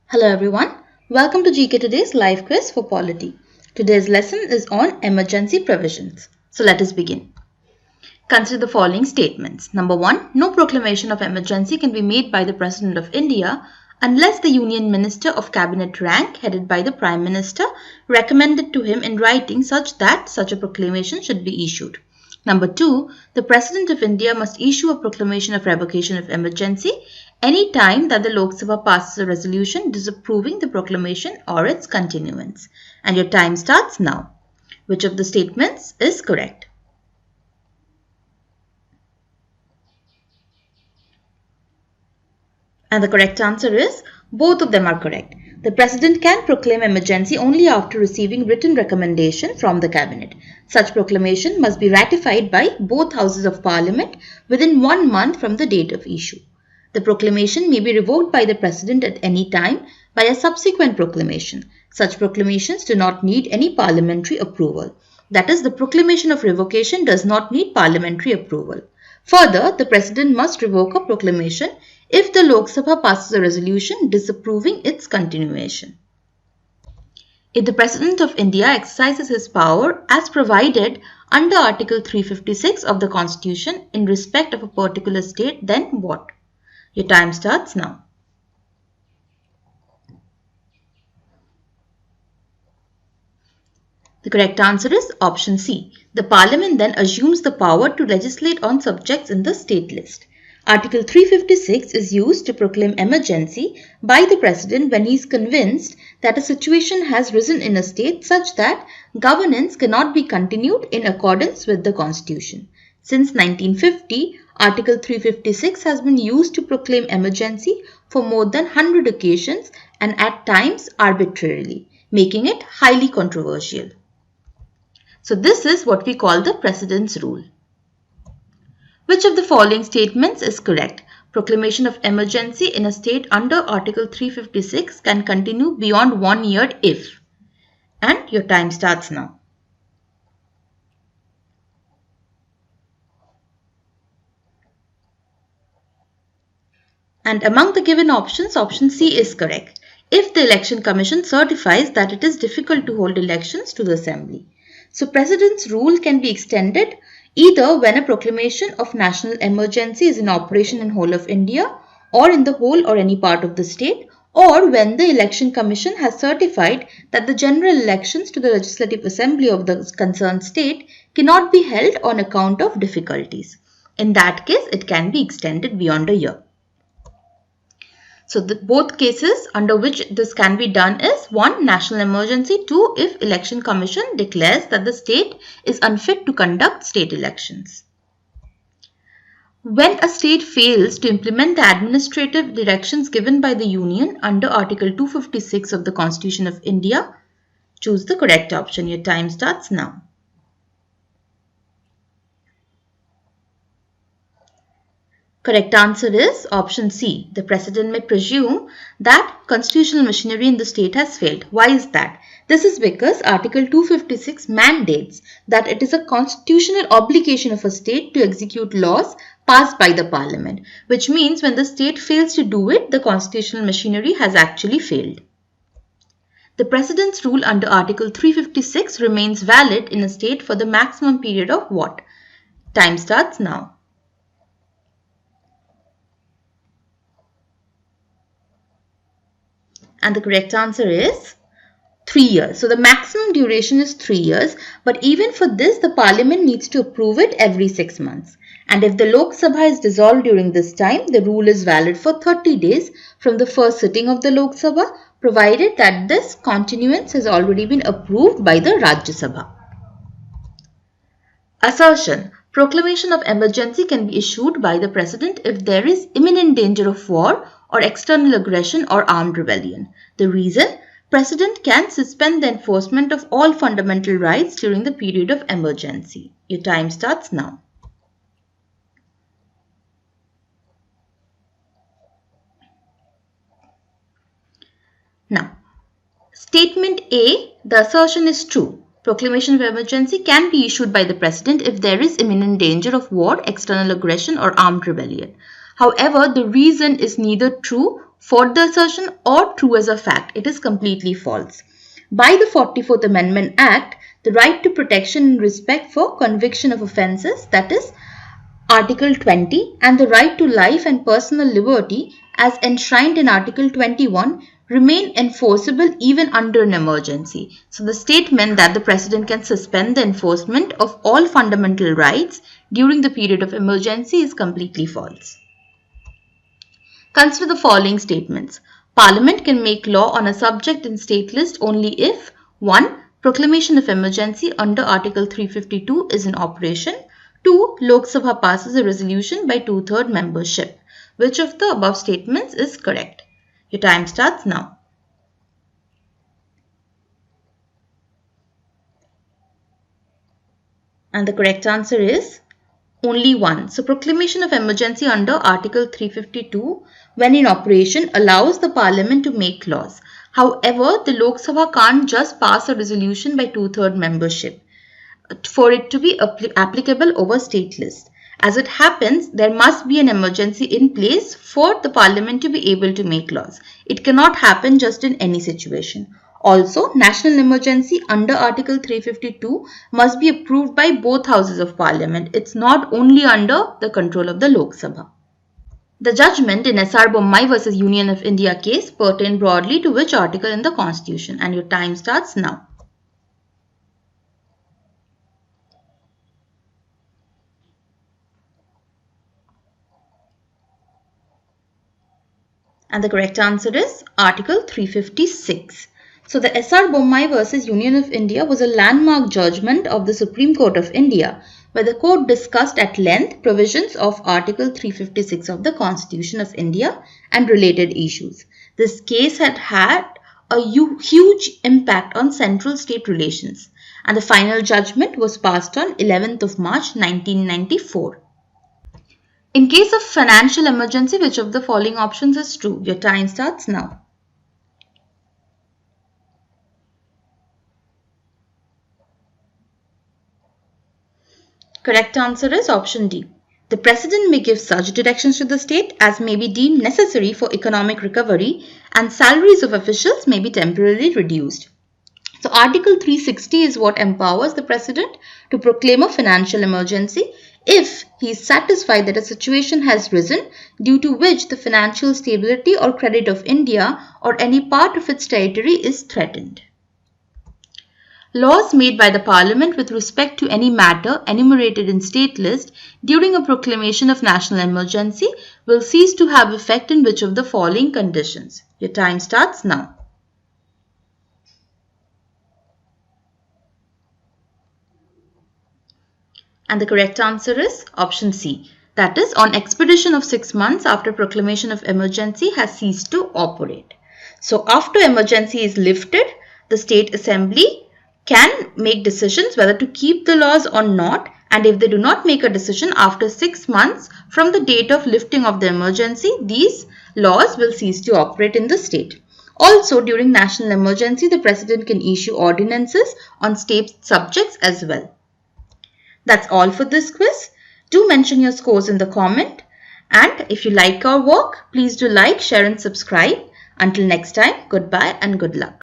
Hello everyone, welcome to GKToday's live quiz for Polity. Today's lesson is on emergency provisions. So let us begin. Consider the following statements. Number 1, no proclamation of emergency can be made by the President of India unless the Union Minister of Cabinet rank headed by the Prime Minister recommended to him in writing such that such a proclamation should be issued. Number 2, the President of India must issue a proclamation of revocation of emergency any time that the Lok Sabha passes a resolution disapproving the proclamation or its continuance. And your time starts now. Which of the statements is correct? And the correct answer is both of them are correct. The President can proclaim emergency only after receiving written recommendation from the Cabinet. Such proclamation must be ratified by both Houses of Parliament within 1 month from the date of issue. The proclamation may be revoked by the President at any time by a subsequent proclamation. Such proclamations do not need any parliamentary approval. That is, the proclamation of revocation does not need parliamentary approval. Further, the President must revoke a proclamation if the Lok Sabha passes a resolution disapproving its continuation. If the President of India exercises his power as provided under Article 356 of the Constitution in respect of a particular state, then what? Your time starts now. The correct answer is option C. The Parliament then assumes the power to legislate on subjects in the state list. Article 356 is used to proclaim emergency by the President when he is convinced that a situation has risen in a state such that governance cannot be continued in accordance with the Constitution. Since 1950, Article 356 has been used to proclaim emergency for more than 100 occasions and at times arbitrarily, making it highly controversial. So this is what we call the President's rule. Which of the following statements is correct? Proclamation of emergency in a state under Article 356 can continue beyond 1 year if. And your time starts now. And among the given options, option C is correct. If the Election Commission certifies that it is difficult to hold elections to the Assembly. So President's rule can be extended either when a proclamation of national emergency is in operation in whole of India or in the whole or any part of the state, or when the Election Commission has certified that the general elections to the Legislative Assembly of the concerned state cannot be held on account of difficulties. In that case, it can be extended beyond a year. So both cases under which this can be done is 1. National emergency, 2. If Election Commission declares that the state is unfit to conduct state elections. When a state fails to implement the administrative directions given by the Union under Article 256 of the Constitution of India, choose the correct option. Your time starts now. Correct answer is option C. The President may presume that constitutional machinery in the state has failed. Why is that? This is because Article 256 mandates that it is a constitutional obligation of a state to execute laws passed by the Parliament, which means when the state fails to do it, the constitutional machinery has actually failed. The President's rule under Article 356 remains valid in a state for the maximum period of what? Time starts now. And the correct answer is 3 years. So the maximum duration is 3 years, but even for this, the Parliament needs to approve it every 6 months. And if the Lok Sabha is dissolved during this time, the rule is valid for 30 days from the first sitting of the Lok Sabha, provided that this continuance has already been approved by the Rajya Sabha. Assertion. Proclamation of emergency can be issued by the President if there is imminent danger of war or external aggression or armed rebellion. The reason? President can suspend the enforcement of all fundamental rights during the period of emergency. Your time starts now. Now, statement A, the assertion is true. Proclamation of emergency can be issued by the President if there is imminent danger of war, external aggression or armed rebellion. However, the reason is neither true for the assertion, or true as a fact. It is completely false. By the 44th Amendment Act, the right to protection in respect for conviction of offences, that is Article 20, and the right to life and personal liberty as enshrined in Article 21 remain enforceable even under an emergency. So the statement that the President can suspend the enforcement of all fundamental rights during the period of emergency is completely false. Consider the following statements. Parliament can make law on a subject in state list only if 1. Proclamation of emergency under Article 352 is in operation. 2. Lok Sabha passes a resolution by 2/3 membership. Which of the above statements is correct? Your time starts now. And the correct answer is only 1. So proclamation of emergency under Article 352 when in operation allows the Parliament to make laws. However, the Lok Sabha can't just pass a resolution by 2/3 membership for it to be applicable over state list. As it happens, there must be an emergency in place for the Parliament to be able to make laws. It cannot happen just in any situation. Also, national emergency under Article 352 must be approved by both houses of Parliament. It's not only under the control of the Lok Sabha. The judgment in SR Bommai versus Union of India case pertained broadly to which article in the Constitution? And your time starts now. And the correct answer is Article 356. So the SR Bommai versus Union of India was a landmark judgment of the Supreme Court of India, where the court discussed at length provisions of Article 356 of the Constitution of India and related issues. This case had a huge impact on central state relations, and the final judgment was passed on 11th of March 1994. In case of financial emergency, which of the following options is true? Your time starts now. Correct answer is option D. The President may give such directions to the state as may be deemed necessary for economic recovery, and salaries of officials may be temporarily reduced. So Article 360 is what empowers the President to proclaim a financial emergency if he is satisfied that a situation has risen due to which the financial stability or credit of India or any part of its territory is threatened. Laws made by the Parliament with respect to any matter enumerated in state list during a proclamation of national emergency will cease to have effect in which of the following conditions? Your time starts now. And the correct answer is option C. That is, on expedition of 6 months after proclamation of emergency has ceased to operate. So after emergency is lifted, the State Assembly can make decisions whether to keep the laws or not, and if they do not make a decision after 6 months from the date of lifting of the emergency, these laws will cease to operate in the state. Also, during national emergency, the President can issue ordinances on state subjects as well. That's all for this quiz. Do mention your scores in the comment. And if you like our work, please do like, share and subscribe. Until next time, goodbye and good luck.